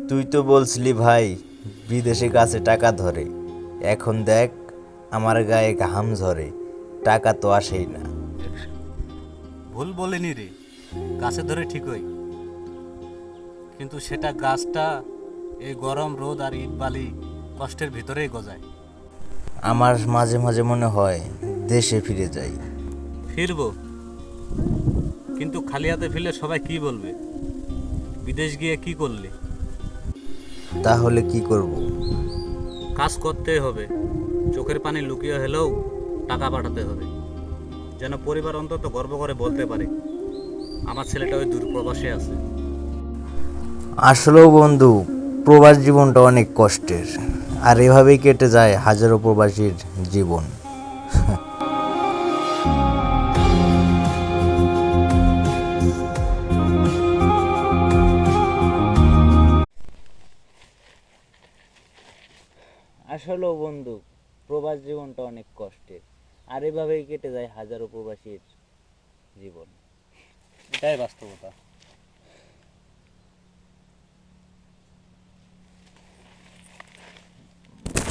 তুই তো বলছিলি ভাই বিদেশে গাছে টাকা ধরে, এখন দেখ আমার গায়ে ঘাম ঝরে, টাকা তো আসেই না। ভুল বলিনি রে, গাছে ধরে ঠিকই, কিন্তু সেটা গাছটা এই গরম রোদ আর ইট বালি কষ্টের ভিতরেই গজায়। আমার মাঝে মাঝে মনে হয় দেশে ফিরে যাই। ফিরবো, কিন্তু খালি হাতে ফিরলে সবাই কি বলবে? বিদেশ গিয়ে কি করলি? তাহলে কি করব? কাজ করতেই হবে, চোখের পানি লুকিয়ে হলেও টাকা পাঠাতে হবে, যেন পরিবার অন্তত গর্ব করে বলতে পারে আমার ছেলেটা ওই দূরপ্রবাসে আছে। আসলেও বন্ধু, প্রবাস জীবনটা অনেক কষ্টের, আর এভাবেই কেটে যায় হাজারো প্রবাসীর জীবন। আসলেও বন্ধু, প্রবাস জীবনটা অনেক কষ্টের, আর এভাবেই কেটে যায় হাজারো প্রবাসীর জীবন। এটাই বাস্তবতা।